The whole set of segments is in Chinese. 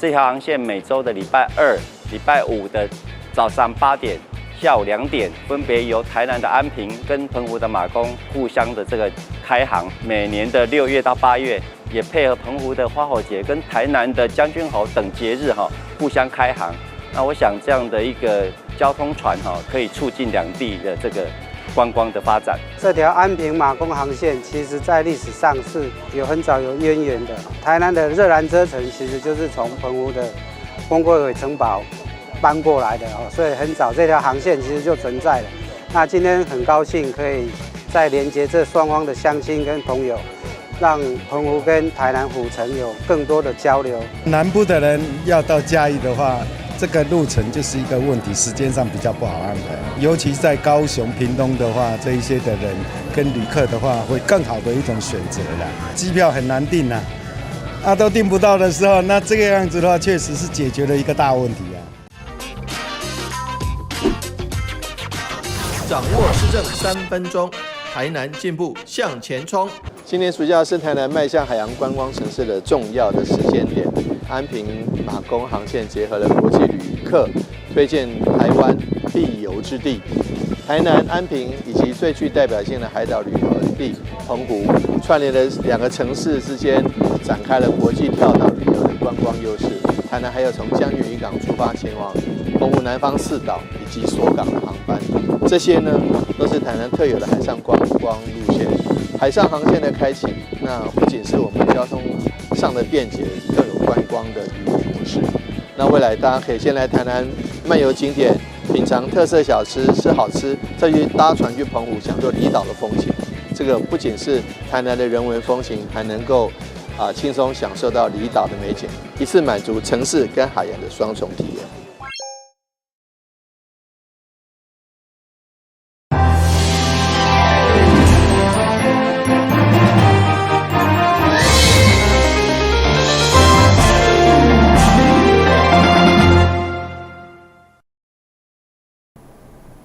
这条航线每周的礼拜2、礼拜5的早上8点、下午2点，分别由台南的安平跟澎湖的马公互相的这个开航。每年的6月到8月，也配合澎湖的花火节跟台南的将军侯等节日互相开航。那我想这样的一个交通船可以促进两地的这个观光的发展。这条安平马公航线，其实在历史上是很早有渊源的。台南的热兰遮城其实就是从澎湖的丰贵尾城堡搬过来的所以很早这条航线其实就存在了。那今天很高兴可以再连接这双方的乡亲跟朋友，让澎湖跟台南府城有更多的交流。南部的人要到嘉义的话，这个路程就是一个问题，时间上比较不好安排。尤其在高雄、屏东的话，这一些的人跟旅客的话，会更好的一种选择啦。机票很难订都订不到的时候，那这个样子的话，确实是解决了一个大问题啊。掌握施政3分钟，台南进步向前冲。今年暑假是台南迈向海洋观光城市的重要的时间点。安平马公航线结合了国际旅客推荐台湾必游之地，台南、安平以及最具代表性的海岛旅游地澎湖，串联了2个城市之间，展开了国际跳岛旅游的观光优势。台南还有从将军渔港出发前往澎湖南方4岛以及锁港的航班，这些呢都是台南特有的海上观光路线。海上航线的开启，那不仅是我们交通上的便捷，更有观光的旅游模式。那未来大家可以先来台南漫游景点，品尝特色小吃，吃好吃，再去搭船去澎湖享受离岛的风情。这个不仅是台南的人文风情，还能够轻松享受到离岛的美景，一次满足城市跟海洋的双重体验。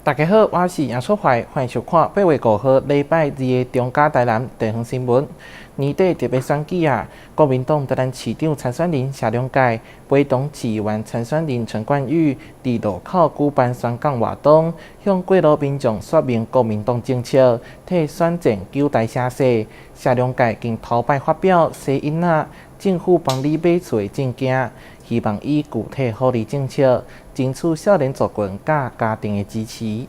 大家好，我是杨淑怀，欢迎收看8月5号礼拜2的中嘉台南地方新闻。年底特别选举国民党台南市长参选人谢龙介陪同市议员参选人陈冠宇伫路口举办宣讲活动，向过路民众说明国民党政策，替选战交代声势。谢龙介经头摆发表西因政府帮你买厝的证件，希望以具体福利政策争取少年族群甲家庭的支持。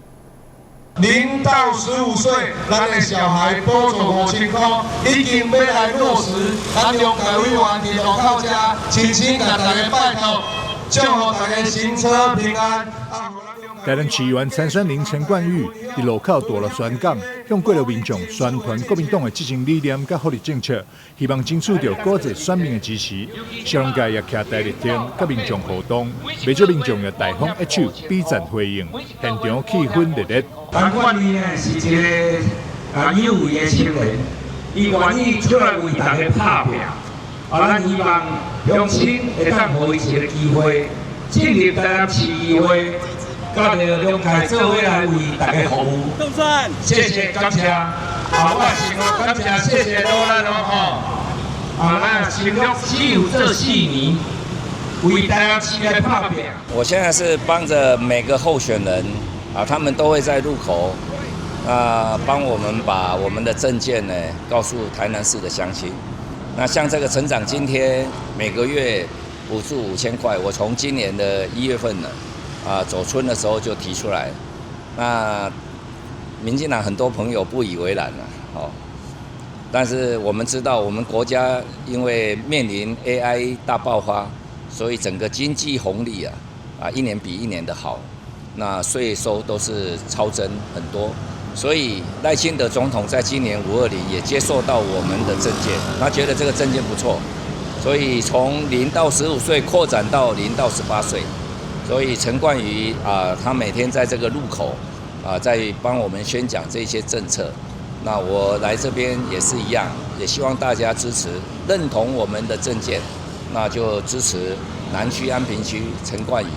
0到15岁，咱的小孩补助5000块，已经要来落实。咱中介委员伫路口遮，亲亲甲大家拜托，祝福大家行车平安。台南市议员参选人陈冠宇伫路口大力宣讲，向过路民众宣传国民党的执政理念甲福利政策，希望争取到各界选民的支持。谢龙介也徛在立厅，甲民众互动，不少民众也大方握手比赞回应，现场气氛热烈。陈冠宇呢是一个有为的青年，伊愿意出来为大家拍拼。咱希望乡亲会当互伊一个机会，进入台南市议会。甲着龙凯做伙来为大家服务，谢谢感谢。我先感谢谢谢罗咱咱新竹市有这4年为台南市来拍拼。我现在是帮着每个候选人他们都会在路口帮我们把我们的政见呢告诉台南市的乡亲。那像这个成长津贴每个月补助5000块，我从今年的1月份呢。走春的时候就提出来，那民进党很多朋友不以为然了，但是我们知道，我们国家因为面临 AI 大爆发，所以整个经济红利一年比一年的好，那税收都是超增很多，所以赖清德总统在今年520也接受到我们的政见，他觉得这个政见不错，所以从0到15岁扩展到0到18岁。所以陈冠宇他每天在这个路口在帮我们宣讲这些政策。那我来这边也是一样，也希望大家支持，认同我们的政见，那就支持南区安平区陈冠宇。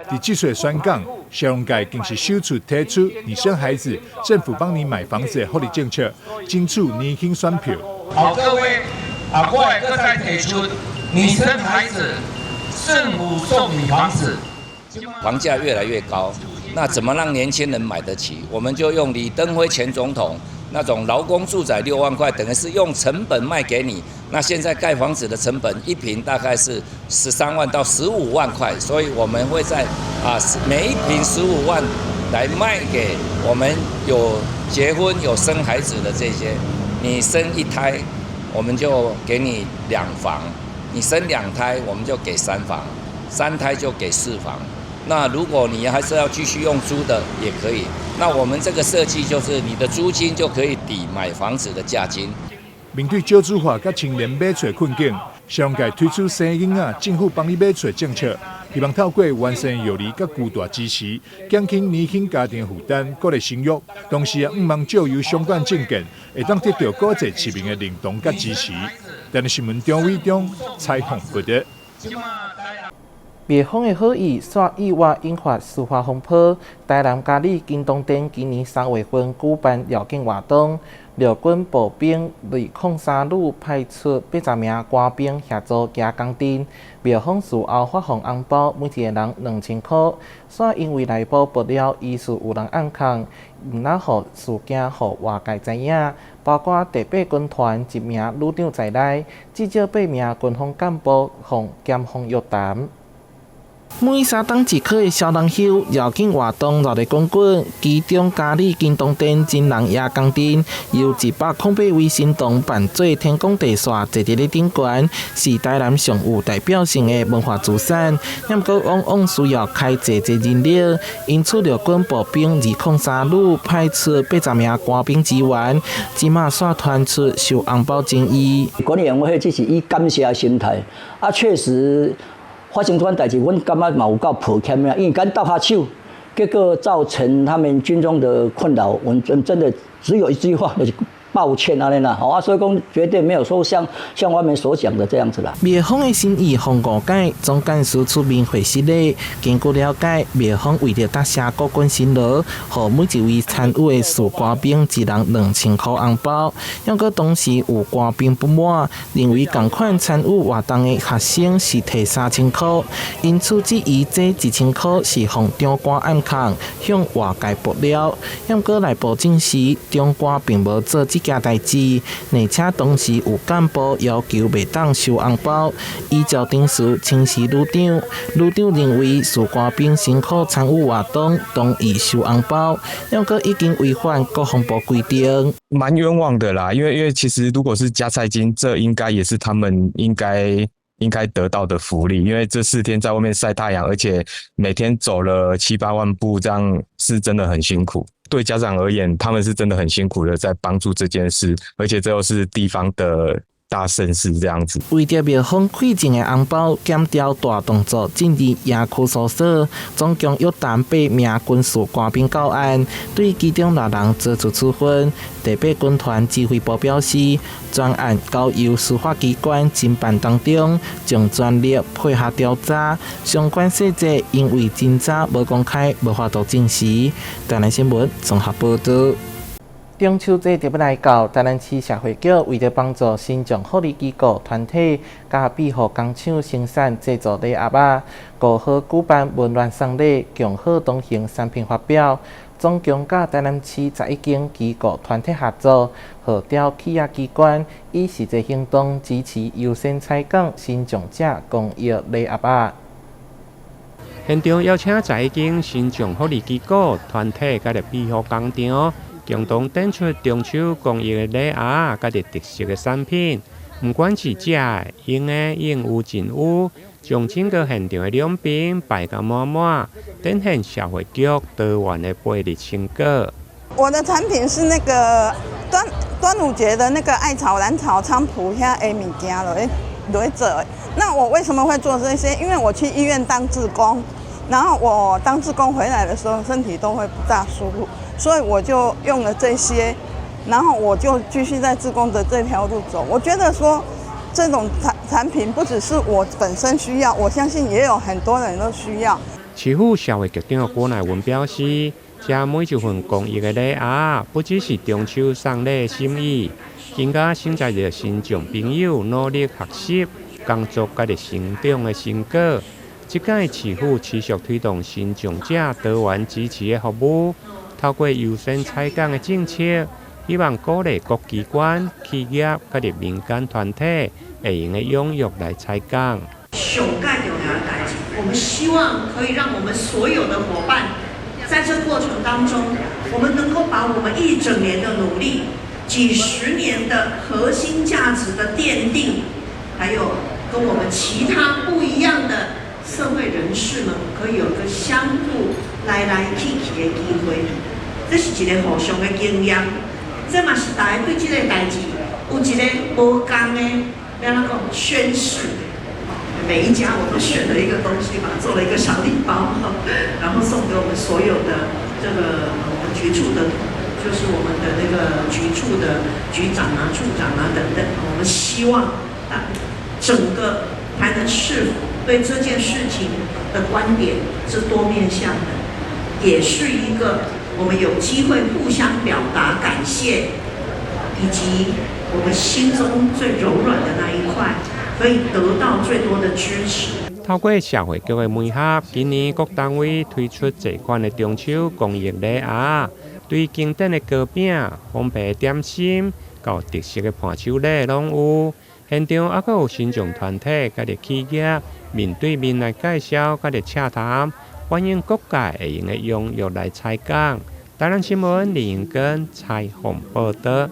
伫这次宣讲，谢龙介更是首次提出你生孩子，政府帮你买房子的福利政策，争取年轻选票。好，各位我也再提出，你生孩子。政府送你房子。房价越来越高，那怎么让年轻人买得起？我们就用李登辉前总统那种劳工住宅6万块，等于是用成本卖给你。那现在盖房子的成本1坪大概是13万到15万块，所以我们会在每一坪15万来卖给我们有结婚有生孩子的这些。你生1胎，我们就给你2房；你生2胎，我们就给3房；3胎就给4房。那如果你还是要继续用租的也可以，那我们这个设计就是你的租金就可以抵买房子的价金。面对少子化甲青年买厝困境，商界推出生囡仔政府帮你买厝政策，希望透过完善育儿甲巨大支持，减轻年轻家庭负担，鼓励生育。同时也毋忘借由相关政见，会当得到各界市民的认同甲支持。但是新闻张伟忠采访报道。灭风的好意，煞意外引发司法风波。台南嘉义金东店今年3月份举办绕境活动，陆军步兵203旅派出80名官兵协助加工程。灭风事后发放红包，每一个人2000块。煞因为内部爆料疑似有人暗藏，毋让互事件互外界知影。包括第8军团1名旅长在内，至少8名军方干部互检方约谈。每3档1颗的小人休绕境活动热烈滚滚，其中嘉义金东店真人夜工程由108位新动办做天公地煞坐伫咧顶悬，是台南上有代表性的文化资产。不过往往需要开济人力，因此陆军步兵203旅派出80名官兵支援，即马煞传出收红包争议。管理员会只是以感谢的心态，确实。发生这款代志，阮感觉嘛有够抱歉啊，因为敢倒下手，结果造成他们军中的困扰。我们真的只有一句话，就是抱歉安尼啦，好啊，所以讲绝对没有说像外面所讲的这样子啦。灭风的心意互误解，总干事出面回失礼。经过了解，灭风为了答谢国军辛劳，互每一位参与的士官兵一人2000块红包。不过当时有官兵不满，认为同款参与活动的学生是摕3000块，因此质疑这1000块是向长官暗藏，向外界爆料。不过内部证实，长官并无做这件代志，而且当时有干部要求袂当收红包，依照定数请示旅长。旅长认为士官兵辛苦参与活动，同意收红包，不过已经违反国防部规定。蛮冤枉的啦，因为其实如果是加菜金，这应该也是他们应该得到的福利，因为这4天在外面晒太阳，而且每天走了7-8万步，这样是真的很辛苦。对家长而言，他们是真的很辛苦的在帮助这件事，而且这又是地方的大盛事这样子。为着灭风馈赠的红包检调大动作进入野区搜索，总共约谈8名军事官兵到案，对其中6人做出处分。第8军团指挥部表示，专案交由司法机关侦办当中，将全力配合调查，相关细节因为侦查无公开，无法度证实。台南新闻综合报道。中秋节特别来到台南市社会局，为了帮助新疆福利机构团体甲庇护工厂生产制作礼盒啊，刚好举办温暖送礼、共好同行产品发表，总共甲台南市11间机构团体合作，号召企业机关以实际行动支持优先采购新疆者公益礼盒啊。现场邀请11间新疆福利机构团体甲庇护工厂。共同展出中秋公益的礼盒，甲特色的产品，不管是食的、用的，应有尽有，将整个现场的两边摆到满满，展现社会局多元的培力成果。我的产品是那个端午节的那个艾草、兰草、菖蒲遐的物件落去做。那我为什么会做这些？因为我去医院当志工，然后我当志工回来的时候，身体都会不大舒服。所以我就用了这些，然后我就继续在志工的这条路走。我觉得说，这种产品不只是我本身需要，我相信也有很多人都需要。市府社会局长郭乃文表示，这每一份公益的礼盒，不只是中秋送礼的心意，更加承载着新疆朋友努力学习、工作甲的成长的成果，即届市府持续推动新长者多元支持的服务，透过优先采购的政策，希望鼓励各机关、企业甲入民间团体会用的踊跃来采购。上届重要的代志，我们希望可以让我们所有的伙伴，在这过程当中，我们能够把我们一整年的努力、几十年的核心价值的奠定，还有跟我们其他不一样的社会人士们，可以有个相互来去的机会。这是一个互相的经验，这嘛是大家对这个代志有一个无同的，要怎讲宣誓。每一家我都选了一个东西，把它做了一个小礼包，然后送给我们所有的这个我们局处的，就是我们的那个局处的局长啊、处长啊等等。我们希望整个台南市府对这件事情的观点是多面向的，也是一个我们有机会互相表达感谢，以及我们心中最柔软的那一块。可以得到最多的支持。透过社会局的媒合，今年各单位推出多款的中秋公益礼盒，对经典的糕饼、烘焙点心，到特色的伴手礼拢有。现场还有新众团体甲的企业面对面来介绍甲的洽谈，欢迎各界会用的踊跃来采购。台南新闻李英根采访报道。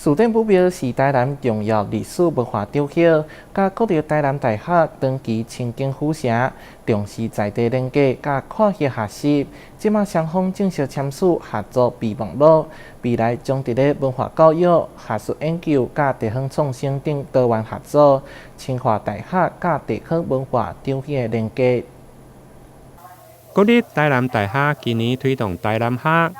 书店目标是台南重要历史文化场所，甲各地台南大学长期亲近府城，重视在地连接，甲跨学学习。即马双方正式签署合作备忘录，未来将伫咧文化教育、学术研究、甲地方创新等多元合作，深化大学甲地方文化场所的连接。国立台南大学今年推动台南学。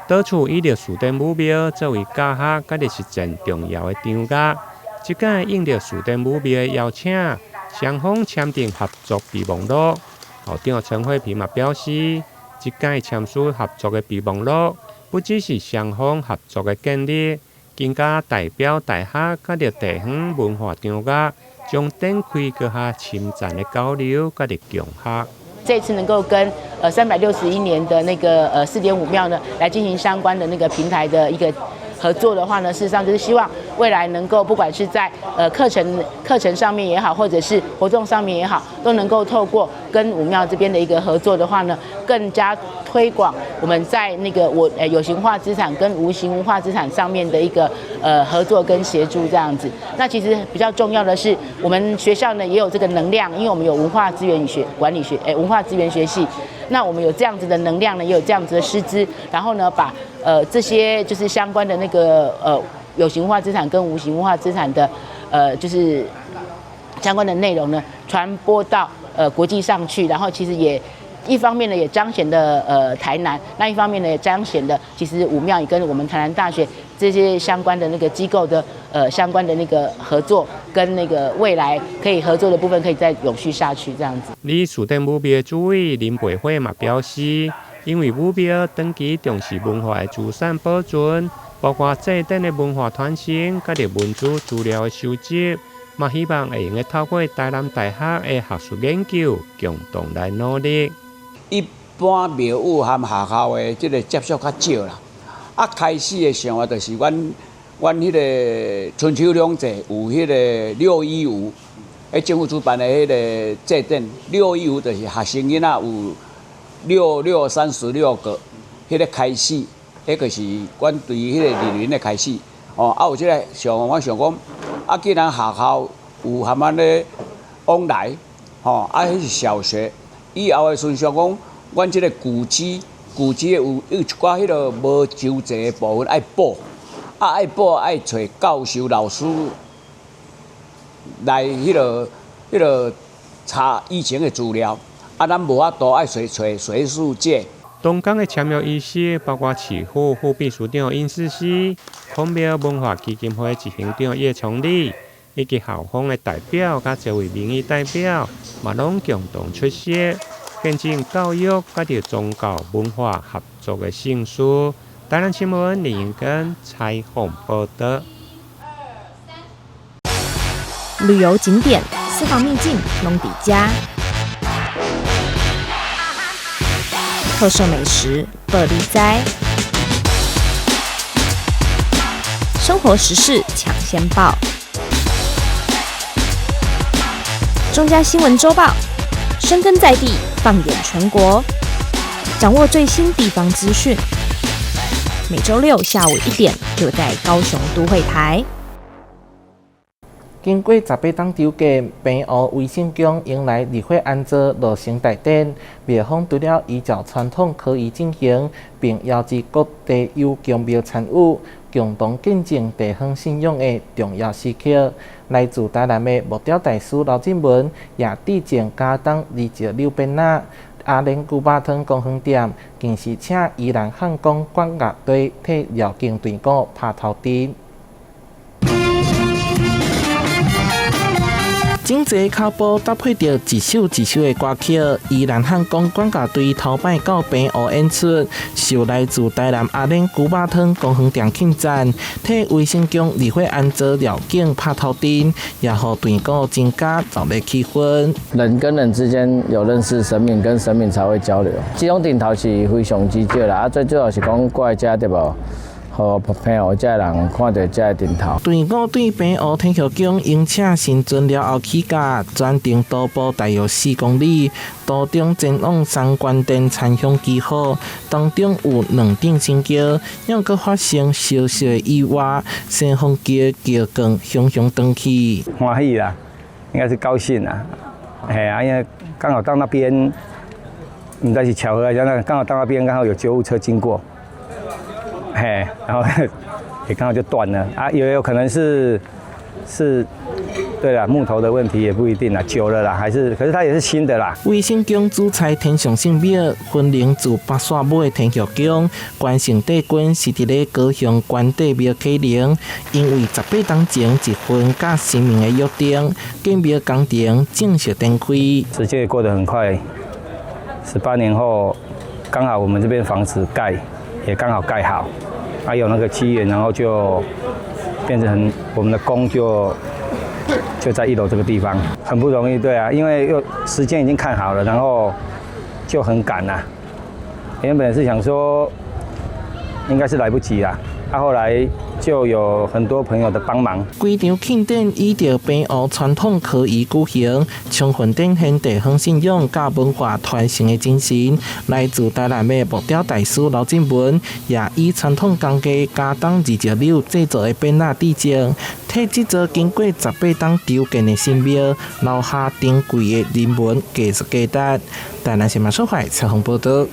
到处以着书店目标作为教学甲实践重要的场合，即届应着书店目标的邀请，双方签订合作备忘录。校长陈慧萍嘛表示，即届签署合作的备忘录，不只是双方合作的建立，更加代表大学甲着地方文化场合，将展开搁较深层的交流甲的共学。这次能够跟361年的那个4.5庙呢来进行相关的那个平台的一个合作的话呢，事实上就是希望未来能够不管是在课程上面也好，或者是活动上面也好，都能够透过跟武庙这边的一个合作的话呢，更加推广我们在那个有形化资产跟无形文化资产上面的一个合作跟协助这样子。那其实比较重要的是，我们学校呢也有这个能量，因为我们有文化资源管理学文化资源学系。那我们有这样子的能量呢，也有这样子的师资，然后呢，把这些就是相关的那个有形化资产跟无形文化资产的就是相关的内容呢，传播到国际上去，然后其实也一方面呢也彰显了台南，那一方面呢也彰显了其实武庙也跟我们台南大学这些相关的那个机构的相关的那个合作，跟那个未来可以合作的部分可以再永续下去这样子。李书店武庙主委林培慧嘛表示，因为武庙长期重视文化的资产保存，包括这等的文化传承，甲着文字资料的收集，嘛希望会用透过台南大学的学术研究，共同来努力。一般庙宇和学校的这个接触较少啦。开始的想法就是阮迄个春秋两祭有迄个615，政府主办的迄个祭典615，就是学生囡仔有6636个，迄个开始，迄个是阮对迄个人员的开始。有即个我想讲，既然学校有含咱咧往来，迄是小学。以后的顺序讲，阮即个古迹有一寡迄个无周济的部分爱补，爱找教授老师来迄个查以前的资料，咱无法度爱找学术界。东港的签约仪式包括市府副秘书长殷世熙、孔庙文化基金会执行长叶崇礼，以及校方的代表甲这位民意代表，嘛拢共同出席，见证教育甲着宗教文化合作的盛事。台南新闻李英根采访报道。旅游景点、私房秘境拢底家，特色美食乐力哉，生活时事抢先报，中嘉新闻周报，深耕在地，放眼全国，掌握最新地方资讯。每周六下午1点，就在高雄都会台。经过18档筹架，平湖卫生局迎来立法安座落成大典。庙方除了依照传统科仪进行，并邀集各地有供庙参与，共同见证地方信仰的重要时刻。来自台南的木雕大师刘振文也致敬家当26变仔。阿莲牛肉汤公园店更是请宜兰汉光管乐队替辽境队伍拍头阵。整齐脚步搭配着一首一首的歌曲，宜兰汉光管乐队头摆到平湖演出，受来自台南阿莲牛肉汤公园店庆赞，替卫生局立法安座辽境拍头阵，也互队伍增加热烈气氛。人跟人之间有认识神明，跟神明才会交流。这种顶头是非常之少啦，最主要是讲过来遮对无？和平湖遮人看到遮顶头。队伍对平湖天后宫迎请新尊了后起驾，专程徒步大约4公里，途中前往三官殿参香祈福，当中有2顶神轿，又搁发生小小的意外，先锋轿轿光熊熊登去。欢喜啦，应该是高兴啦，因为刚好到那边，唔知是巧合还是刚好到那边刚好有救护车经过。然后也刚好就断了啊，也有可能是，对啦，木头的问题也不一定啦，久了啦，可是它也是新的啦。卫生局主菜天上圣庙分灵自八煞尾的天后宫，关圣帝君是伫咧高雄关帝庙启灵，因为18档前一份甲神明的约定，建庙工程正式展开。时间也过得很快，18年后刚好我们这边房子也刚好盖好。还有那个机缘，然后就变成我们的宫就在1楼这个地方，很不容易，对啊，因为时间已经看好了，然后就很赶啦。原本是想说应该是来不及啦，后来就有很多朋友的帮忙。规场庆典依照平湖传统科仪举行，充分展现地方信仰甲文化传承的精神。来自台南的木雕大师刘振文，也以传统工艺加当26制作的变仔致敬，替这座经过18档筹建的新庙留下珍贵的人文艺术价值。台南新闻社会采访报道。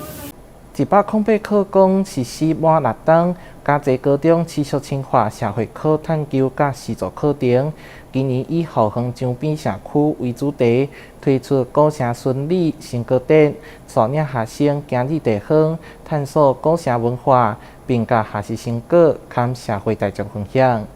108课纲实施满6档，加济高中持续深化社会科探究甲实作课程。今年以后园江边社区为主题，推出古城巡礼新课典，带领学生行入地方，探索古城文化，并甲学习成果和社会大众分享。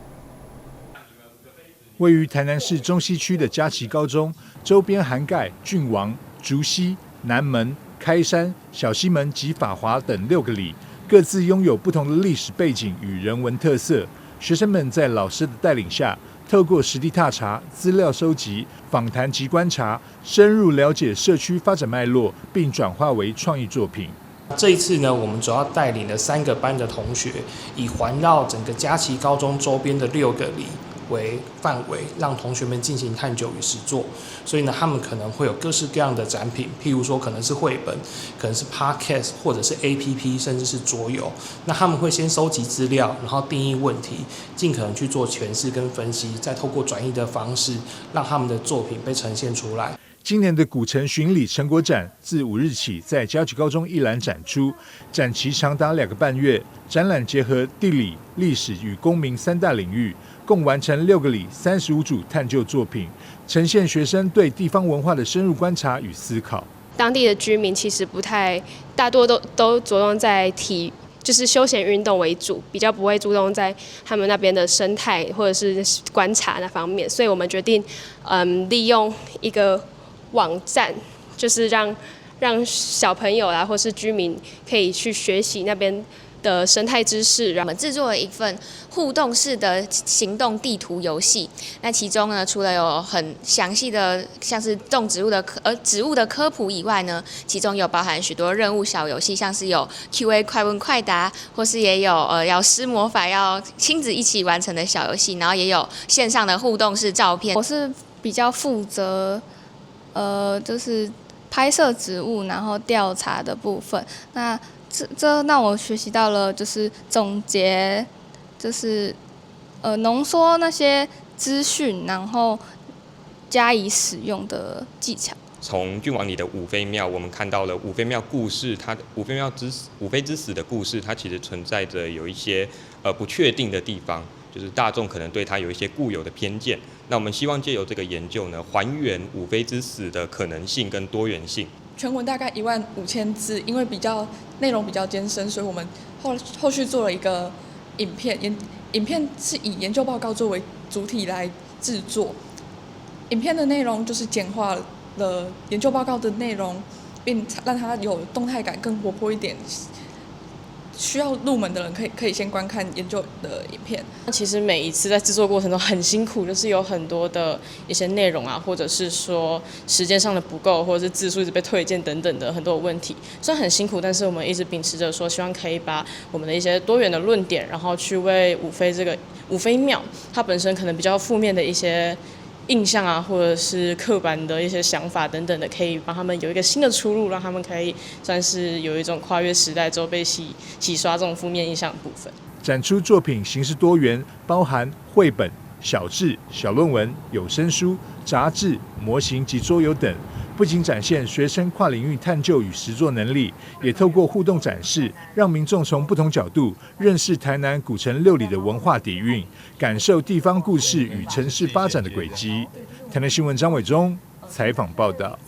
位于台南市中西区的佳琪高中，周边涵盖郡王、竹溪、南门、开山、小西门及法华等6个里，各自拥有不同的历史背景与人文特色。学生们在老师的带领下，透过实地踏查、资料收集、访谈及观察，深入了解社区发展脉络，并转化为创意作品。这一次呢，我们主要带领了3个班的同学，以环绕整个佳琪高中周边的6个里为范围，让同学们进行探究与实作。所以呢，他们可能会有各式各样的展品，譬如说可能是绘本，可能是 podcast， 或者是 APP， 甚至是桌游。那他们会先收集资料，然后定义问题，尽可能去做诠释跟分析，再透过转译的方式，让他们的作品被呈现出来。今年的古城巡礼成果展自5日起在佳琪高中一览展出，展期长达2个半月。展览结合地理、历史与公民3大领域，共完成6个里35组探究作品，呈现学生对地方文化的深入观察与思考。当地的居民其实大多都着重在就是休闲运动为主，比较不会注重在他们那边的生态或者是观察那方面，所以我们决定，利用一个网站，就是让小朋友啦或是居民可以去学习那边的生态知识。我们制作了一份互动式的行动地图游戏，那其中呢，除了有很详细的像是动植物的植物的科普以外呢，其中有包含许多任务小游戏，像是有 Q&A 快问快答，或是也有要施魔法要亲子一起完成的小游戏，然后也有线上的互动式照片。我是比较负责就是拍摄植物然后调查的部分，那这让我学习到了就是总结，就是浓缩那些资讯，然后加以使用的技巧。从郡王里的五妃庙，我们看到了五妃庙故事，它五妃之死的故事，它其实存在着有一些不确定的地方，就是大众可能对它有一些固有的偏见。那我们希望借由这个研究呢，还原五妃之死的可能性跟多元性。全文大概15000字，因为内容比较艰深，所以我们后续做了一个影片，影片是以研究报告作为主体来制作。影片的内容就是简化了研究报告的内容，并让它有动态感，更活泼一点。需要入门的人可以先观看研究的影片。其实每一次在制作过程中很辛苦，就是有很多的一些内容啊，或者是说时间上的不够，或者是字数一直被推荐等等的很多问题。虽然很辛苦，但是我们一直秉持着说，希望可以把我们的一些多元的论点，然后去为五妃庙它本身可能比较负面的一些印象啊，或者是刻板的一些想法等等的，可以帮他们有一个新的出路，让他们可以算是有一种跨越时代之后被洗刷这种负面印象的部分。展出作品形式多元，包含绘本、小志、小论文、有声书、杂志、模型及桌游等，不仅展现学生跨领域探究与实作能力，也透过互动展示，让民众从不同角度认识台南古城6里的文化底蕴，感受地方故事与城市发展的轨迹。台南新闻张伟忠采访报道。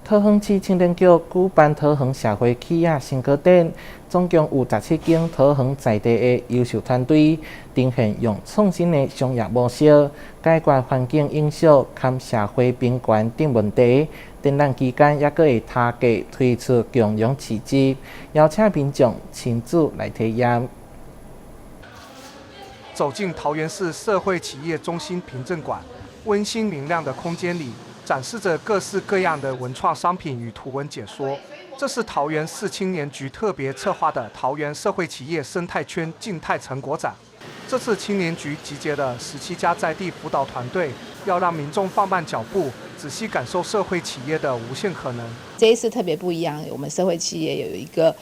桃园市青年局举办桃园社会企业新歌展，总共有17间桃园在地的优秀团队，呈现用创新的商业模式解决环境影响及社会宾馆等问题。展览期间，也会他价推出共融市集，邀请民众亲自来体验。走进桃园市社会企业中心凭证馆，温馨明亮的空间里，展示着各式各样的文创商品与图文解说。这是桃园市青年局特别策划的桃园社会企业生态圈静态成果展。这次青年局集结了17家在地辅导团队，要让民众放慢脚步，仔细感受社会企业的无限可能。这一次特别不一样，我们社会企业有一个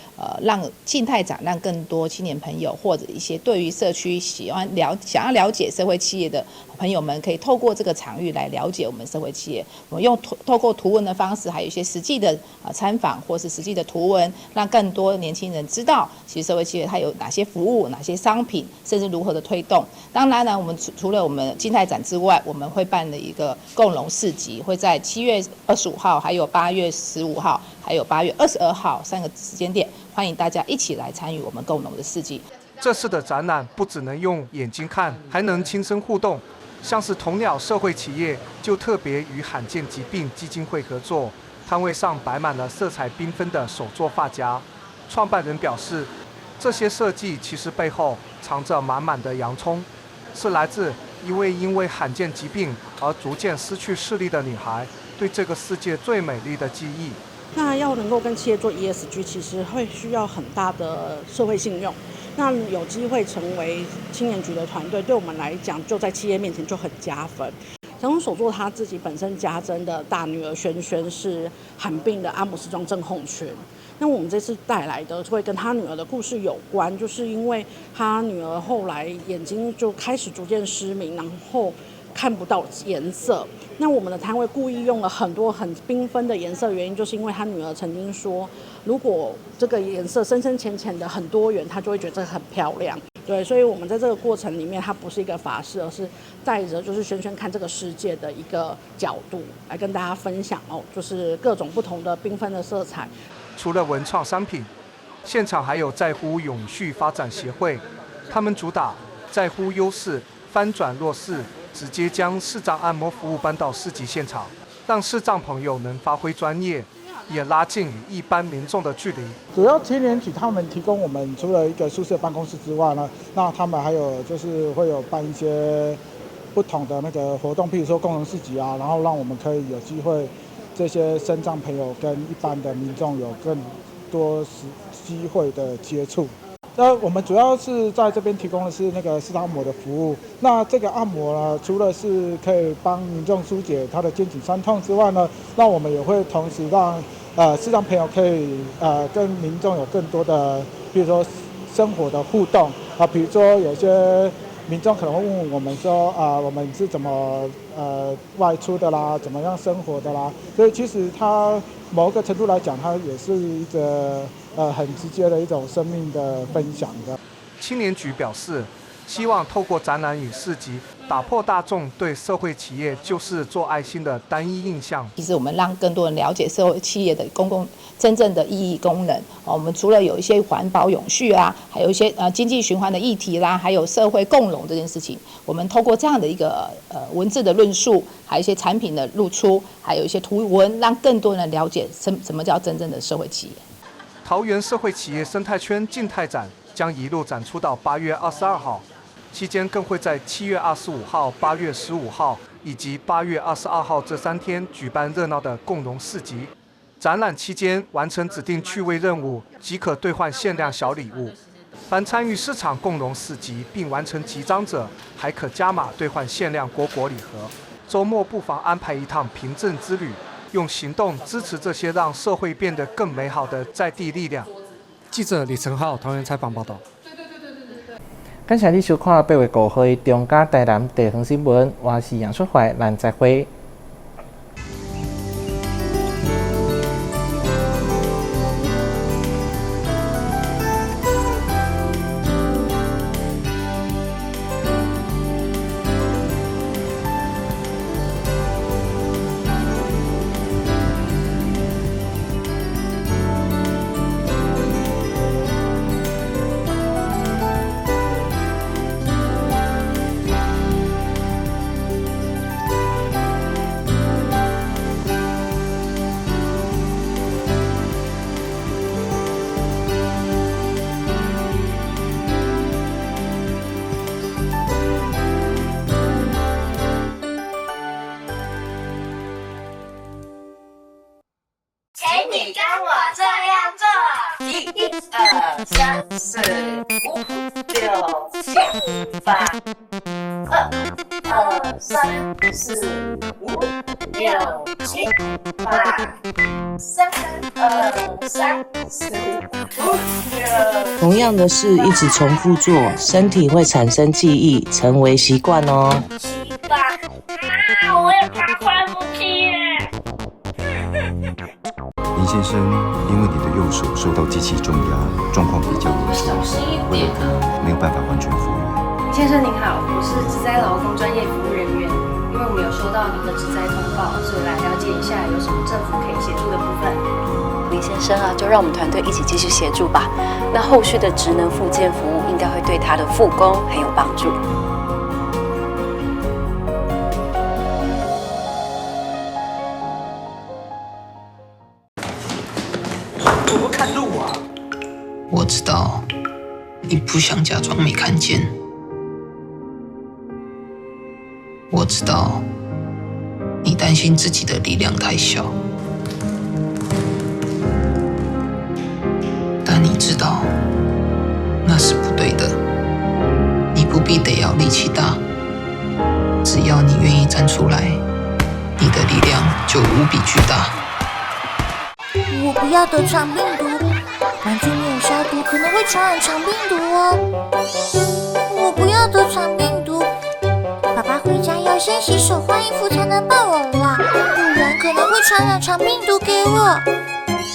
让静态展，让更多青年朋友或者一些对于社区想要了解社会企业的朋友们，可以透过这个场域来了解我们社会企业。我们用透过图文的方式，还有一些实际的参访或是实际的图文，让更多年轻人知道，其实社会企业它有哪些服务、哪些商品，甚至如何的推动。当然呢，我们除了我们静态展之外，我们会办了一个共融市集，会在7月25号，还有8月15号，还有8月22号3个时间点，欢迎大家一起来参与我们共融的市集。这次的展览不只能用眼睛看，还能亲身互动。像是同鸟社会企业就特别与罕见疾病基金会合作，摊位上摆满了色彩缤纷的手作发夹。创办人表示，这些设计其实背后藏着满满的洋葱，是来自一位因为罕见疾病而逐渐失去视力的女孩对这个世界最美丽的记忆。那要能够跟企业做 ESG， 其实会需要很大的社会信用。那有机会成为青年局的团队，对我们来讲，就在企业面前就很加分。小红所做他自己本身家珍的大女儿萱萱是罕病的阿姆斯壮症候群。那我们这次带来的会跟他女儿的故事有关，就是因为他女儿后来眼睛就开始逐渐失明，然后看不到颜色。那我们的摊位故意用了很多很缤纷的颜色，原因就是因为他女儿曾经说，如果这个颜色深深浅浅的很多元，她就会觉得很漂亮。对，所以我们在这个过程里面，它不是一个法式，而是带着就是萱萱看这个世界的一个角度来跟大家分享哦，就是各种不同的缤纷的色彩。除了文创商品，现场还有在乎永续发展协会，他们主打在乎优势，翻转弱势，直接将视障按摩服务搬到市集现场，让视障朋友能发挥专业，也拉近与一般民众的距离。主要青年局他们提供我们除了一个宿舍办公室之外呢，那他们还有就是会有办一些不同的那个活动，譬如说共融市集啊，然后让我们可以有机会这些身障朋友跟一般的民众有更多机会的接触。我们主要是在这边提供的是那个视障按摩的服务。那这个按摩呢，除了是可以帮民众疏解他的肩颈酸痛之外呢，那我们也会同时让视障朋友可以跟民众有更多的，比如说生活的互动啊，比如说有些民众可能会问我们说我们是怎么外出的啦，怎么样生活的啦，所以其实它某个程度来讲，它也是一个很直接的一种生命的分享的。青年局表示，希望透过展览与市集，打破大众对社会企业就是做爱心的单一印象。其实我们让更多人了解社会企业的公共真正的意义功能。我们除了有一些环保永续啊，还有一些经济循环的议题啦，还有社会共融这件事情，我们透过这样的一个文字的论述，还有一些产品的露出，还有一些图文，让更多人了解什么叫真正的社会企业。桃园社会企业生态圈静态展将一路展出到8月22号。期间更会在7月25号、8月15号以及8月22号这3天举办热闹的共融市集。展览期间完成指定趣味任务即可兑换限量小礼物。凡参与市场共融市集并完成集章者，还可加码兑换限量果礼盒。周末不妨安排一趟平镇之旅，用行动支持这些让社会变得更美好的在地力量。记者李成浩桃园采访报道。感谢你收看8月5号的中嘉台南地方新闻，我是杨淑怀，咱再会。3、4、5、6、7、8。2、3、4、5、6、7、8。3、2、3、4、5、6。同样的事一直重复做，身体会产生记忆，成为习惯哦。7、8。我也怕快不去耶。林先生，因为你的右手受到机器重压，状况比较危险，没有办法完全复原。先生您好，我是职灾劳工专业服务人员，因为我们有收到您的职灾通报，所以来了解一下有什么政府可以协助的部分。林先生啊，就让我们团队一起继续协助吧。那后续的职能复健服务应该会对他的复工很有帮助。我不看路啊！我知道，你不想假装没看见。我知道，你担心自己的力量太小。但你知道，那是不对的。你不必得要力气大，只要你愿意站出来，你的力量就无比巨大。我不要得肠病毒，玩具没有消毒，可能会传染肠病毒哦。我不要得肠病毒，爸爸回家要先洗手换衣服才能抱我啦，不然可能会传染肠病毒给我。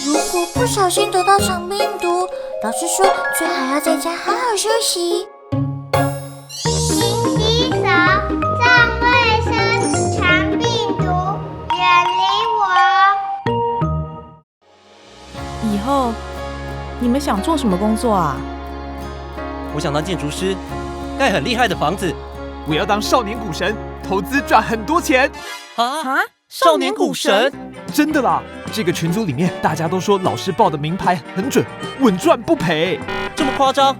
如果不小心得到肠病毒，老师说最好要在家好好休息。勤洗手，站卫生，肠病毒远离我。以后你们想做什么工作啊？我想当建筑师，盖很厉害的房子。我要当少年股神，投资赚很多钱。啊！少年股神？真的啦！这个群组里面大家都说老师报的名牌很准，稳赚不赔。这么夸张？